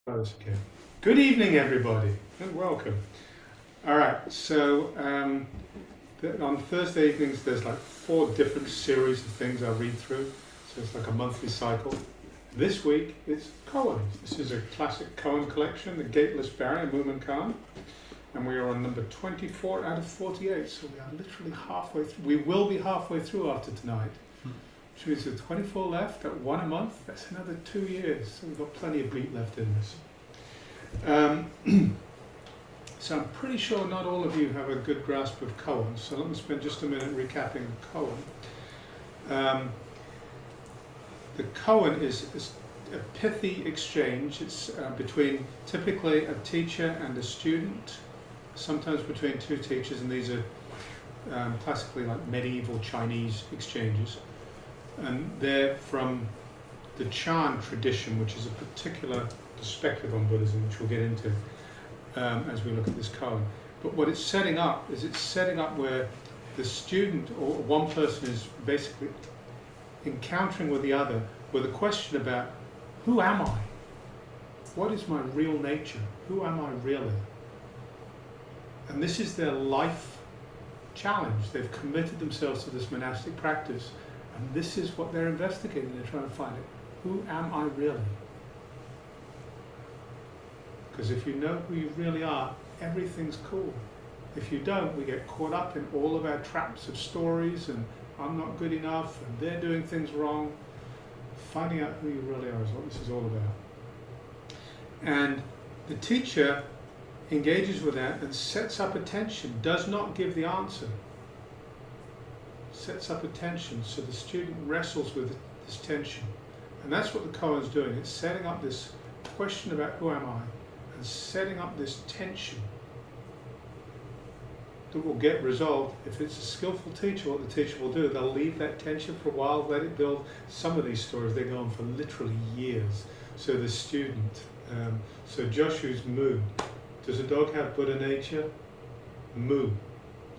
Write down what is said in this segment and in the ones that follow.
Okay. Good evening, everybody, and welcome. All right, so on Thursday evenings, there's like 4 different series of things I read through, so it's like a monthly cycle. This week, it's koans. This is a classic koan collection, The Gateless Barrier, Mumonkan, and we are on number 24 out of 48, so we are literally halfway through. We will be halfway through after tonight. Which means there's 24 left at 1 a month. That's another 2 years. So we've got plenty of meat left in this. So I'm pretty sure not all of you have a good grasp of koan. So let me spend just a minute recapping koan. The koan is a pithy exchange. It's between typically a teacher and a student, sometimes between 2 teachers, and these are classically like medieval Chinese exchanges. And they're from the Chan tradition, which is a particular perspective on Buddhism, which we'll get into as we look at this koan. But what it's setting up is it's setting up where the student or one person is basically encountering with the other with a question about, who am I? What is my real nature? Who am I really? And this is their life challenge. They've committed themselves to this monastic practice. And this is what they're investigating. They're trying to find it. Who am I really? Because if you know who you really are, everything's cool. If you don't, we get caught up in all of our traps of stories and I'm not good enough and they're doing things wrong. Finding out who you really are is what this is all about. And the teacher engages with that and sets up attention, does not give the answer. Sets up a tension, so the student wrestles with this tension. And that's what the koan's doing. It's setting up this question about who am I, and setting up this tension that will get resolved. If it's a skillful teacher, what the teacher will do, they'll leave that tension for a while, let it build. Some of these stories, they go on for literally years. So the student, so Joshu's moo. Does a dog have Buddha nature? Moo,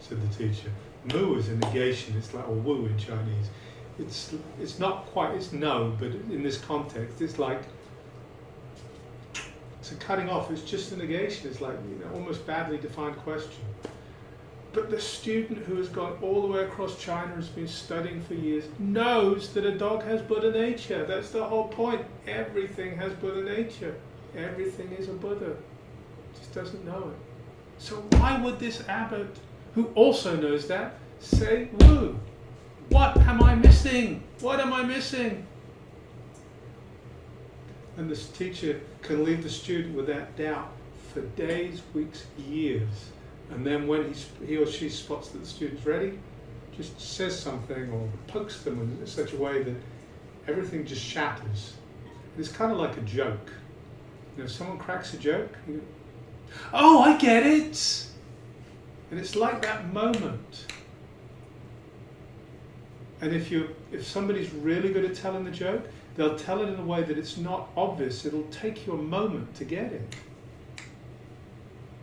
said the teacher. Mu is a negation, it's like a wu in Chinese. It's not quite, it's no, but in this context, it's like, it's a cutting off, it's just a negation, it's like, almost badly defined question. But the student who has gone all the way across China, has been studying for years, knows that a dog has Buddha nature. That's the whole point. Everything has Buddha nature. Everything is a Buddha. Just doesn't know it. So why would this abbot, who also knows that, say, woo, what am I missing? What am I missing? And this teacher can leave the student with that doubt for days, weeks, years. And then when he or she spots that the student's ready, just says something or pokes them in such a way that everything just shatters. It's kind of like a joke. If someone cracks a joke, you go, oh, I get it! And it's like that moment. And if somebody's really good at telling the joke, they'll tell it in a way that it's not obvious. It'll take you a moment to get it.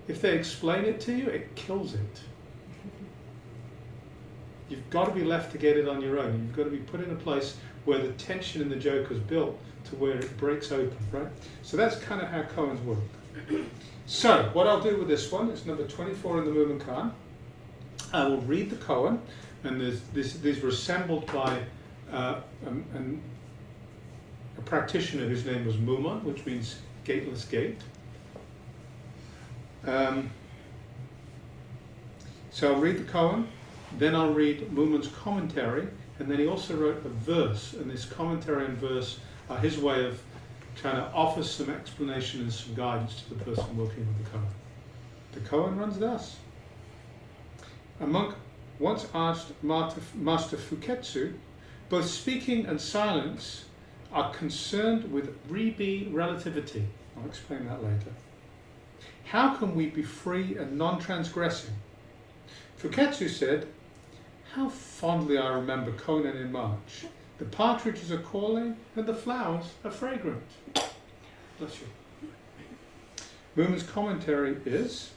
If they explain it to you, it kills it. You've got to be left to get it on your own. You've got to be put in a place where the tension in the joke is built to where it breaks open, right? So that's kind of how koans work. So, what I'll do with this one is number 24 in the Mumonkan. I will read the koan, and these were assembled by a practitioner whose name was Mumon, which means gateless gate. So I'll read the koan, then I'll read Mumon's commentary, and then he also wrote a verse, and this commentary and verse are his way of trying to offer some explanation and some guidance to the person working with the koan. The koan runs thus. A monk once asked Master Fuketsu, both speaking and silence are concerned with Ribi relativity. I'll explain that later. How can we be free and non-transgressing? Fuketsu said, how fondly I remember Konen in March. The partridges are calling and the flowers are fragrant. Bless you. Mumon's commentary is,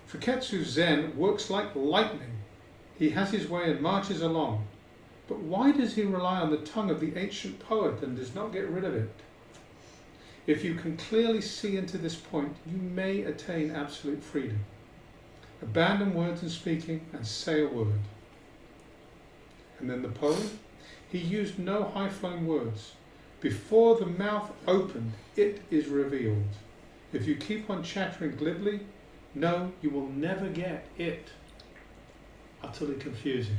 Fuketsu's Zen works like lightning. He has his way and marches along. But why does he rely on the tongue of the ancient poet and does not get rid of it? If you can clearly see into this point, you may attain absolute freedom. Abandon words and speaking and say a word. And then the poem, he used no high-flowing words. Before the mouth opened, it is revealed. If you keep on chattering glibly, no, you will never get it. Utterly confusing,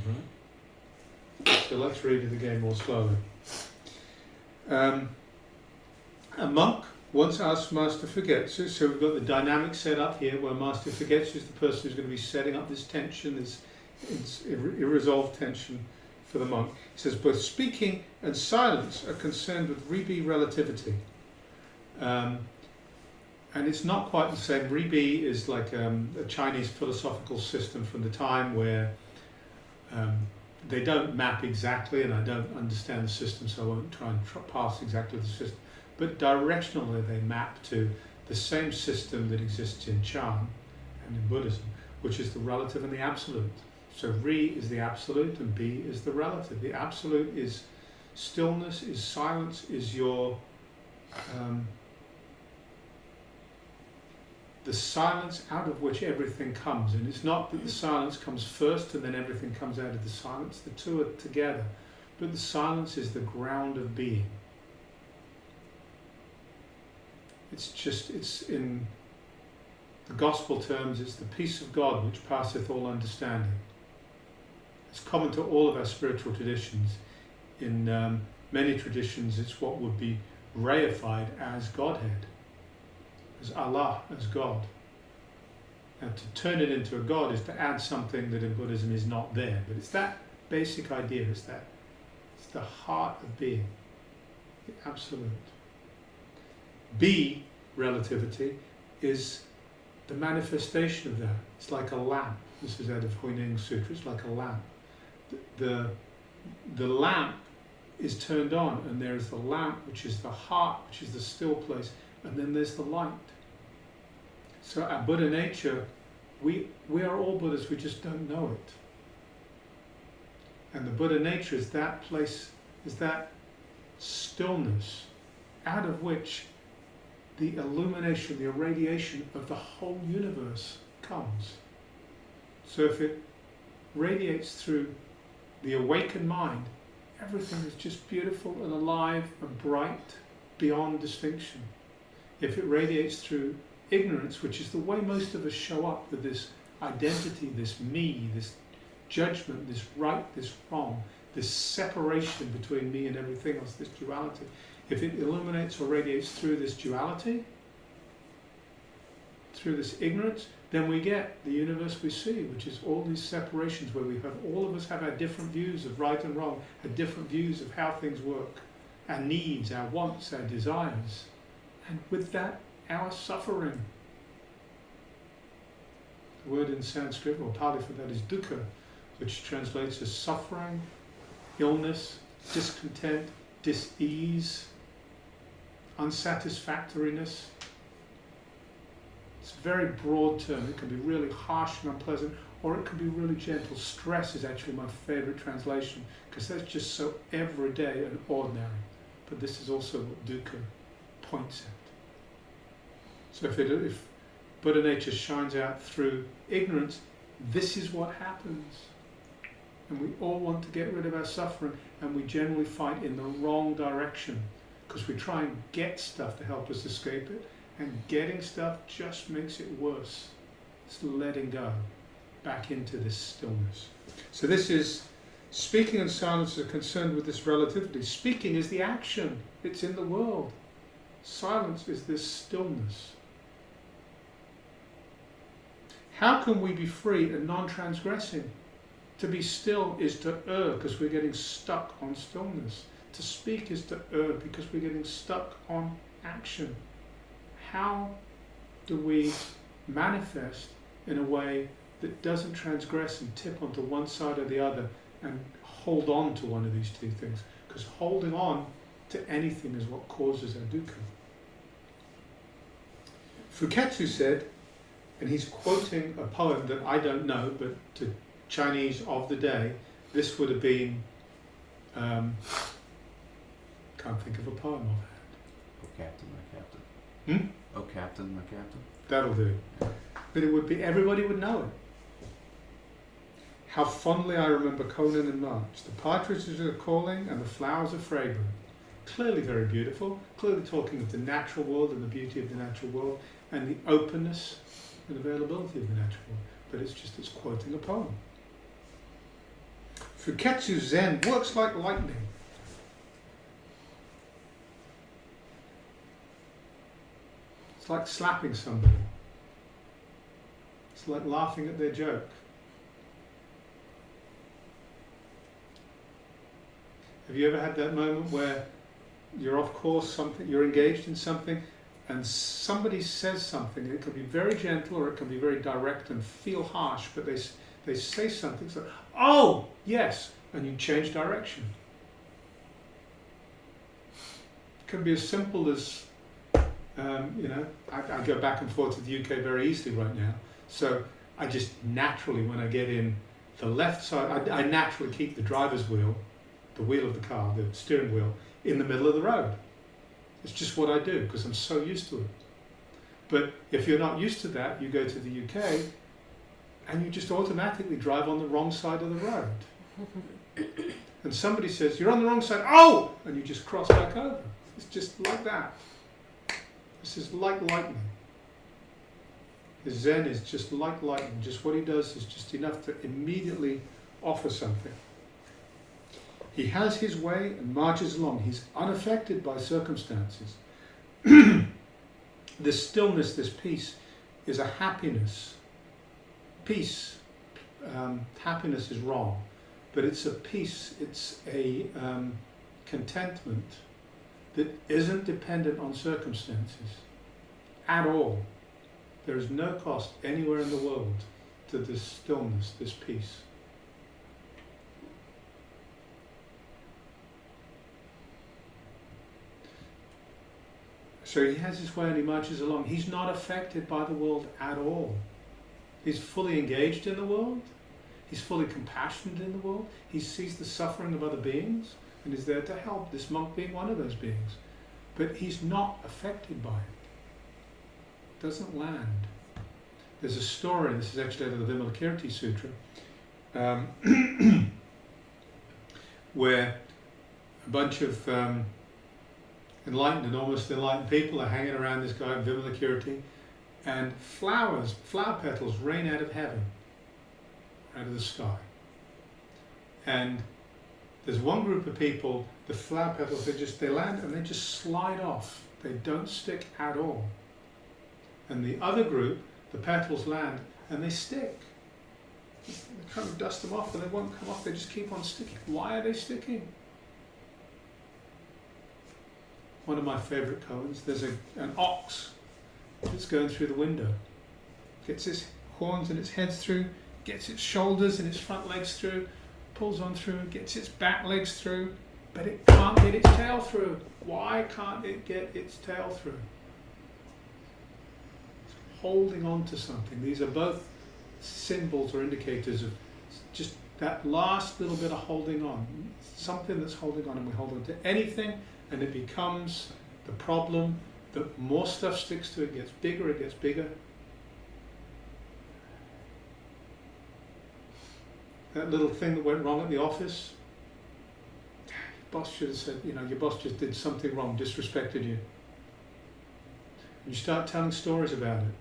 right? So let's read it again more slowly. A monk once asked Master Forgetsu, so we've got the dynamic set up here where Master Forgetsu is the person who's going to be setting up this tension, this irresolved tension for the monk. He says, both speaking and silence are concerned with Ribi relativity. And it's not quite the same. Ribi is like a Chinese philosophical system from the time where they don't map exactly, and I don't understand the system, so I won't try and pass exactly the system. But directionally they map to the same system that exists in Chan and in Buddhism, which is the relative and the absolute. So Ri is the absolute and Bi is the relative. The absolute is stillness, is silence, is your the silence out of which everything comes. And it's not that the silence comes first and then everything comes out of the silence. The two are together. But the silence is the ground of being. It's in the gospel terms, it's the peace of God which passeth all understanding. It's common to all of our spiritual traditions. In many traditions, it's what would be reified as Godhead, as Allah, as God. And to turn it into a God is to add something that in Buddhism is not there. But it's that basic idea, it's the heart of being, the absolute. B, relativity, is the manifestation of that. It's like a lamp. This is out of Huineng Sutra. It's like a lamp. The lamp is turned on, and there is the lamp, which is the heart, which is the still place, and then there's the light. So our Buddha nature, we are all Buddhas, we just don't know it. And the Buddha nature is that place, is that stillness, out of which the illumination, the irradiation of the whole universe comes. So if it radiates through the awakened mind, everything is just beautiful and alive and bright beyond distinction. If it radiates through ignorance, which is the way most of us show up with this identity, this me, this judgment, this right, this wrong, this separation between me and everything else, this duality. If it illuminates or radiates through this duality, through this ignorance, then we get the universe we see, which is all these separations where we have, all of us have our different views of right and wrong, our different views of how things work, our needs, our wants, our desires, and with that, our suffering. The word in Sanskrit or Pali for that is dukkha, which translates as suffering, illness, discontent, dis-ease, unsatisfactoriness. It's a very broad term. It can be really harsh and unpleasant, or it can be really gentle. Stress is actually my favourite translation, because that's just so everyday and ordinary. But this is also what dukkha points at. So if Buddha nature shines out through ignorance, this is what happens. And we all want to get rid of our suffering, and we generally fight in the wrong direction, because we try and get stuff to help us escape it, and getting stuff just makes it worse. It's letting go back into this stillness. So this is, speaking and silence are concerned with this relativity. Speaking is the action, it's in the world. Silence is this stillness. How can we be free and non-transgressing? To be still is to err, because we're getting stuck on stillness. To speak is to err, because we're getting stuck on action. How do we manifest in a way that doesn't transgress and tip onto one side or the other and hold on to one of these two things? Because holding on to anything is what causes our dukkha. Fuketsu said, and he's quoting a poem that I don't know, but to Chinese of the day, this would have been, can't think of a poem of it. Oh, Captain, my Captain. Hmm? Oh, Captain, my Captain. That'll do. But it would be, everybody would know it. How fondly I remember Conan in March. The partridges are calling and the flowers are fragrant. Clearly very beautiful, clearly talking of the natural world and the beauty of the natural world and the openness and availability of the natural world. But it's quoting a poem. Fuketsu Zen works like lightning. It's like slapping somebody. It's like laughing at their joke. Have you ever had that moment where you're off course, you're engaged in something, and somebody says something? It can be very gentle or it can be very direct and feel harsh, but they say something, so, oh, yes, and you change direction. It can be as simple as, I go back and forth to the UK very easily right now, so I just naturally, when I get in the left side, I naturally keep the driver's wheel, the wheel of the car, the steering wheel, in the middle of the road. It's just what I do because I'm so used to it. But if you're not used to that, you go to the UK and you just automatically drive on the wrong side of the road. And somebody says, you're on the wrong side, oh! And you just cross back over. It's just like that. This is like lightning. His Zen is just like lightning. Just what he does is just enough to immediately offer something. He has his way and marches along. He's unaffected by circumstances. This stillness, this peace, is a happiness. Peace, happiness is wrong, but it's a peace, it's a contentment that isn't dependent on circumstances at all. There is no cost anywhere in the world to this stillness, this peace. So he has his way and he marches along. He's not affected by the world at all. He's fully engaged in the world. He's fully compassionate in the world. He sees the suffering of other beings and is there to help, this monk being one of those beings. But he's not affected by it. Doesn't land. There's a story, this is actually out of the Vimalakirti Sutra, where a bunch of enlightened and almost enlightened people are hanging around this guy Vimalakirti, and flower petals rain out of heaven, out of the sky. And there's one group of people, the flower petals, they land and they just slide off. They don't stick at all. And the other group, the petals land and they stick. They kind of dust them off and they won't come off, they just keep on sticking. Why are they sticking? One of my favourite koans, there's an ox that's going through the window. Gets its horns and its head through, gets its shoulders and its front legs through, pulls on through, gets its back legs through, but it can't get its tail through. Why can't it get its tail through? It's holding on to something. These are both symbols or indicators of just that last little bit of holding on. Something that's holding on, and we hold on to anything and it becomes the problem. The more stuff sticks to it, gets bigger, it gets bigger. That little thing that went wrong at the office, your boss should have said, your boss just did something wrong, disrespected you. And you start telling stories about it.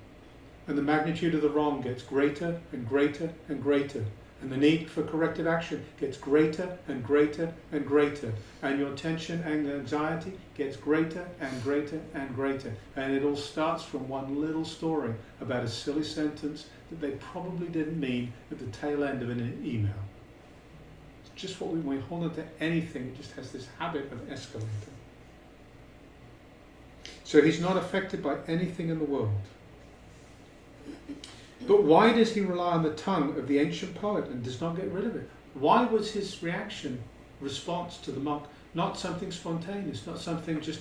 And the magnitude of the wrong gets greater and greater and greater. And the need for corrective action gets greater and greater and greater. And your tension and anxiety gets greater and greater and greater. And it all starts from one little story about a silly sentence that they probably didn't mean at the tail end of an email. It's just what when we hold on to anything, it just has this habit of escalating. So he's not affected by anything in the world. But why does he rely on the tongue of the ancient poet and does not get rid of it? Why was his response to the monk, not something spontaneous, not something just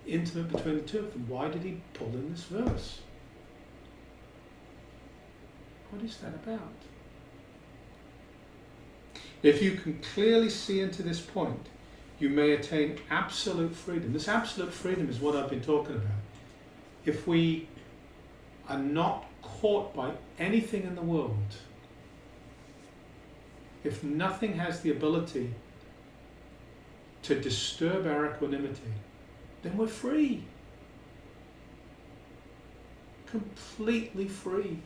intimate between the two of them? Why did he pull in this verse? What is that about? If you can clearly see into this point, you may attain absolute freedom. This absolute freedom is what I've been talking about. If we are not caught by anything in the world, if nothing has the ability to disturb our equanimity, then we're free. Completely free.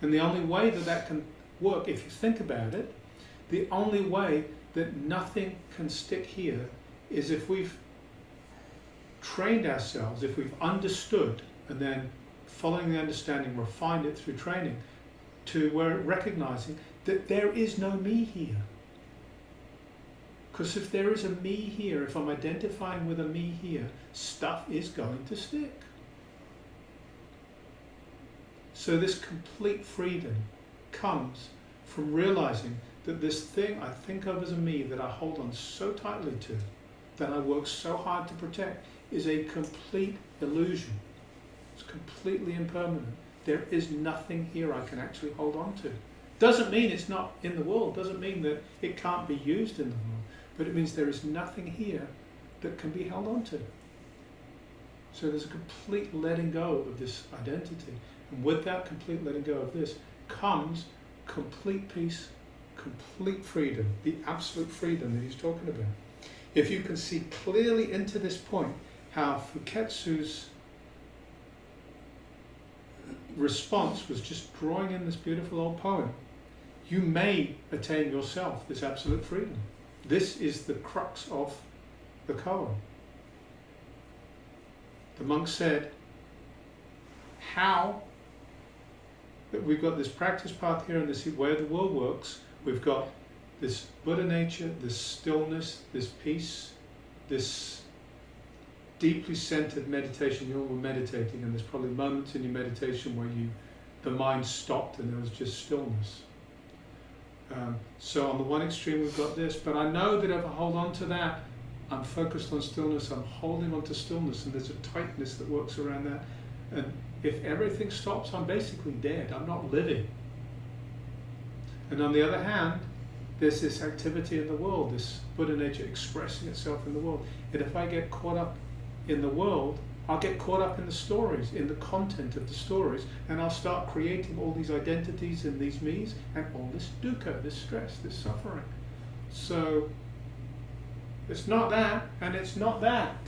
And the only way that that can work, if you think about it, the only way that nothing can stick here is if we've trained ourselves, if we've understood, and then following the understanding, refined it through training, to where recognizing that there is no me here. Because if there is a me here, if I'm identifying with a me here, stuff is going to stick. So this complete freedom comes from realizing that this thing I think of as a me, that I hold on so tightly to, that I work so hard to protect, is a complete illusion. It's completely impermanent. There is nothing here I can actually hold on to. Doesn't mean it's not in the world, doesn't mean that it can't be used in the world, but it means there is nothing here that can be held on to. So there's a complete letting go of this identity. And with that complete letting go of this comes complete peace, complete freedom, the absolute freedom that he's talking about. If you can see clearly into this point, how Fuketsu's response was just drawing in this beautiful old poem, you may attain yourself this absolute freedom. This is the crux of the koan. The monk said, how that we've got this practice path here and this way the world works, we've got this Buddha nature, this stillness, this peace, this deeply centered meditation. You all were meditating, and there's probably moments in your meditation where the mind stopped and there was just stillness. So on the one extreme we've got this, but I know that if I hold on to that, I'm focused on stillness, I'm holding on to stillness, and there's a tightness that works around that. And if everything stops, I'm basically dead, I'm not living. And on the other hand, there's this activity in the world, this Buddha nature expressing itself in the world. And if I get caught up in the world, I'll get caught up in the stories, in the content of the stories, and I'll start creating all these identities and these me's and all this dukkha, this stress, this suffering. So it's not that, and it's not that.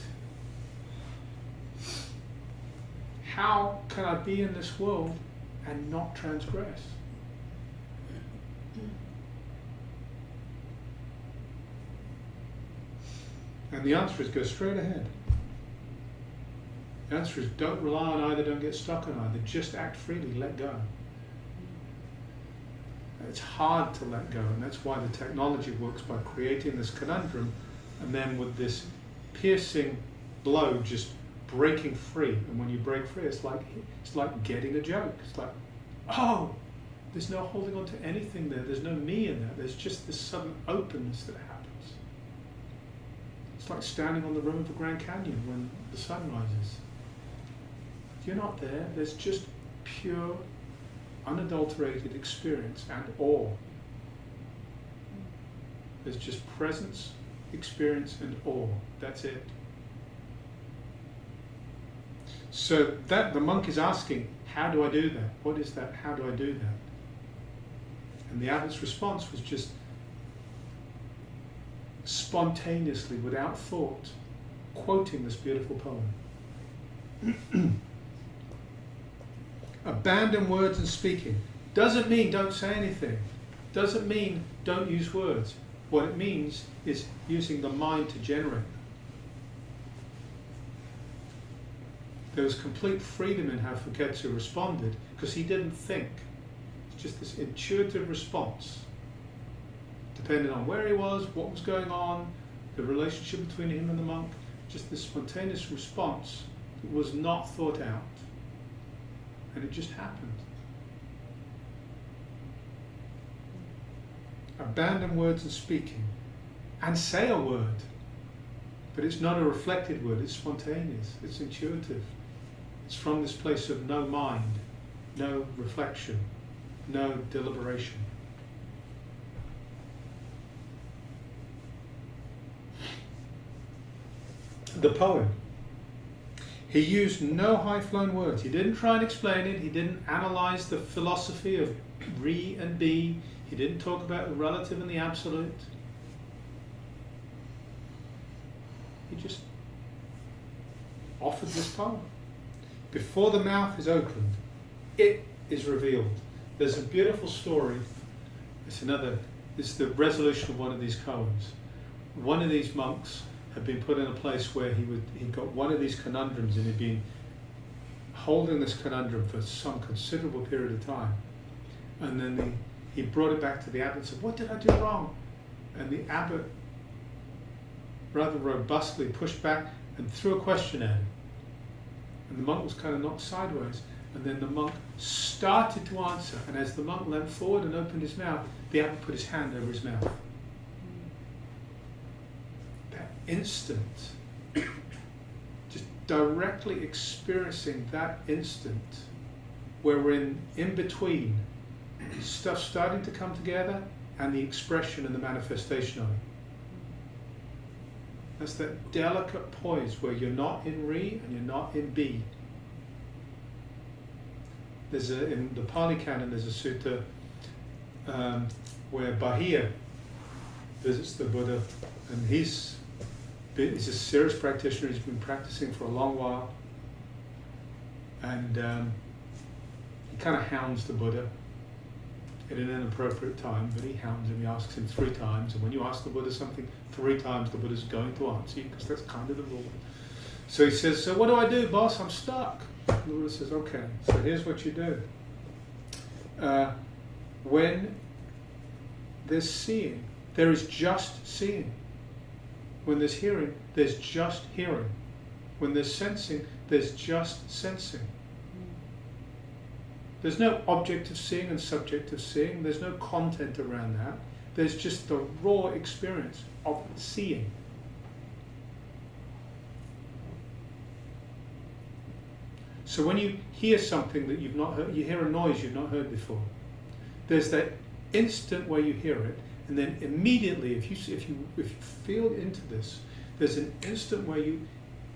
How can I be in this world and not transgress? And the answer is go straight ahead. The answer is don't rely on either, don't get stuck on either. Just act freely, let go. It's hard to let go, and that's why the technology works by creating this conundrum, and then with this piercing blow just breaking free. And when you break free, it's like getting a joke. It's like, oh, there's no holding on to anything there. There's no me in there. There's just this sudden openness that happens. It's like standing on the rim of the Grand Canyon when the sun rises. You're not there. There's just pure, unadulterated experience and awe. There's just presence, experience, and awe. That's it. So that the monk is asking, how do I do that? What is that? How do I do that? And the abbot's response was just spontaneously, without thought, quoting this beautiful poem. Abandon words and speaking. Doesn't mean don't say anything. Doesn't mean don't use words. What it means is using the mind to generate them. There was complete freedom in how Fuketsu responded because he didn't think. It's just this intuitive response. Depending on where he was, what was going on, the relationship between him and the monk, just this spontaneous response that was not thought out. And it just happened. Abandon words and speaking. And say a word. But it's not a reflected word, it's spontaneous, it's intuitive. It's from this place of no mind, no reflection, no deliberation. the poem. He used no high-flown words. He didn't try and explain it. He didn't analyze the philosophy of re and be. He didn't talk about the relative and the absolute. He just offered this poem. Before the mouth is opened, it is revealed. There's a beautiful story. It's the resolution of one of these koans. One of these monks had been put in a place where he got one of these conundrums, and he'd been holding this conundrum for some considerable period of time. And then he brought it back to the abbot and said, "What did I do wrong?" And the abbot rather robustly pushed back and threw a question at him. And the monk was kind of knocked sideways. And then the monk started to answer. And as the monk leant forward and opened his mouth, the abbot put his hand over his mouth. Instant, just directly experiencing that instant where we're in between stuff starting to come together and the expression and the manifestation of it. That's that delicate poise where you're not in re and you're not in be. In the Pali Canon, there's a sutta where Bahia visits the Buddha, and he's a serious practitioner. He's been practicing for a long while, and he kind of hounds the Buddha at an inappropriate time, but he hounds him. He asks him 3 times, and when you ask the Buddha something 3 times, the Buddha's going to answer you, because that's kind of the rule. So he says, "So what do I do, boss? I'm stuck." And the Buddha says, "Okay, so here's what you do. When there's seeing, there is just seeing. When there's hearing, there's just hearing. When there's sensing, there's just sensing. There's no object of seeing and subject of seeing. There's no content around that. There's just the raw experience of seeing." So when you hear something that you've not heard, you hear a noise you've not heard before, there's that instant where you hear it, and then immediately, if you feel into this, there's an instant where you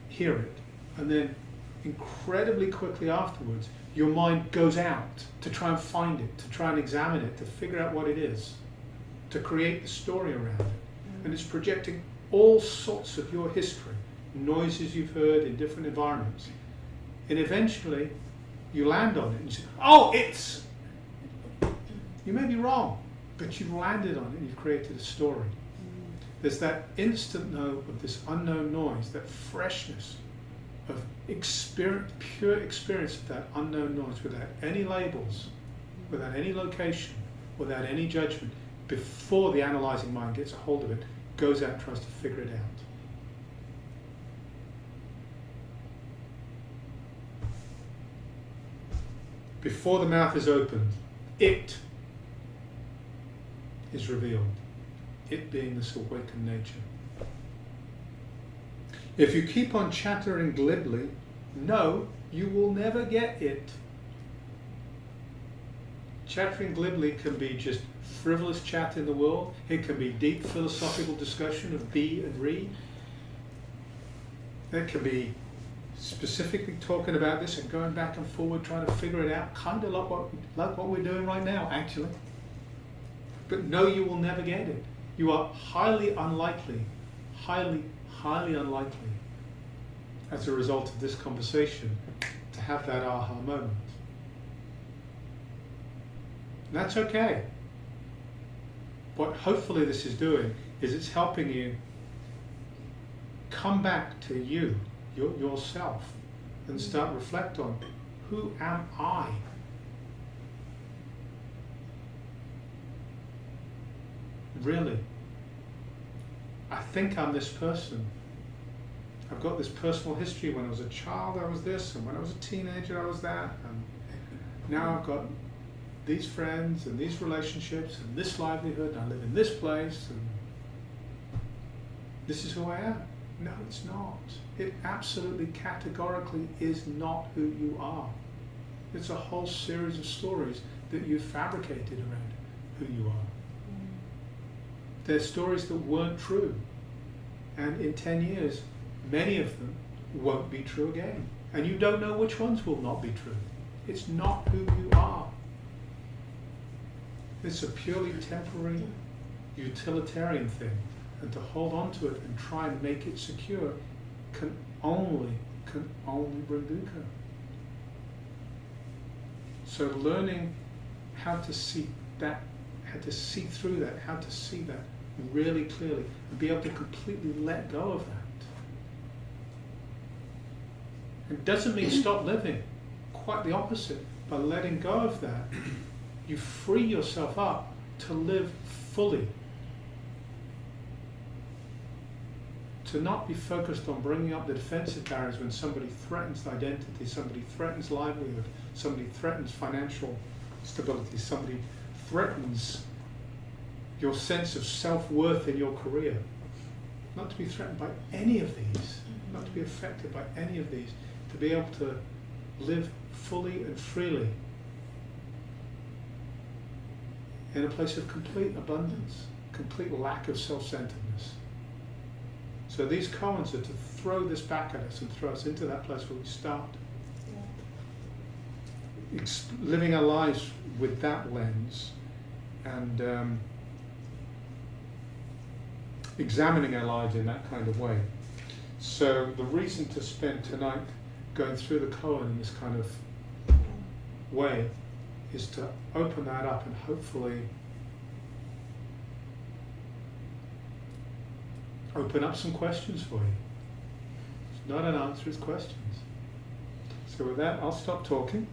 hear it, and then incredibly quickly afterwards, your mind goes out to try and find it, to try and examine it, to figure out what it is, to create the story around it. And it's projecting all sorts of your history, noises you've heard in different environments. And eventually, you land on it and you say, "Oh, it's..." You may be wrong, but you've landed on it and you've created a story. There's that instant know of this unknown noise, that freshness of experience, pure experience of that unknown noise, without any labels, without any location, without any judgment, before the analyzing mind gets a hold of it, goes out and tries to figure it out. Before the mouth is opened, it is revealed. It being this awakened nature. If you keep on chattering glibly, no, you will never get it. Chattering glibly can be just frivolous chat in the world. It can be deep philosophical discussion of be and re. It can be specifically talking about this and going back and forward, trying to figure it out, kind of like what we're doing right now, actually. But no, you will never get it. You are highly unlikely, highly unlikely, as a result of this conversation, to have that aha moment. And that's okay. What hopefully this is doing is it's helping you come back to you, yourself, and start reflect on, who am I? Really? I think I'm this person. I've got this personal history. When I was a child I was this, and when I was a teenager I was that, and now I've got these friends and these relationships and this livelihood, and I live in this place, and this is who I am. No, it's not. It absolutely categorically is not who you are. It's a whole series of stories that you've fabricated around who you are. They're stories that weren't true. And in 10 years, many of them won't be true again. And you don't know which ones will not be true. It's not who you are. It's a purely temporary, utilitarian thing. And to hold on to it and try and make it secure can only bring dukkha. So learning how to see that, how to see through that, how to see that really clearly, and be able to completely let go of that. It doesn't mean stop living. Quite the opposite. By letting go of that, you free yourself up to live fully. To not be focused on bringing up the defensive barriers when somebody threatens identity, somebody threatens livelihood, somebody threatens financial stability, somebody threatens your sense of self-worth in your career. Not to be threatened by any of these, not to be affected by any of these, to be able to live fully and freely in a place of complete abundance, complete lack of self-centeredness. So these koans are to throw this back at us and throw us into that place where we start living our lives with that lens and examining our lives in that kind of way. So the reason to spend tonight going through the koan in this kind of way is to open that up and hopefully open up some questions for you. It's not an answer, it's questions. So with that, I'll stop talking.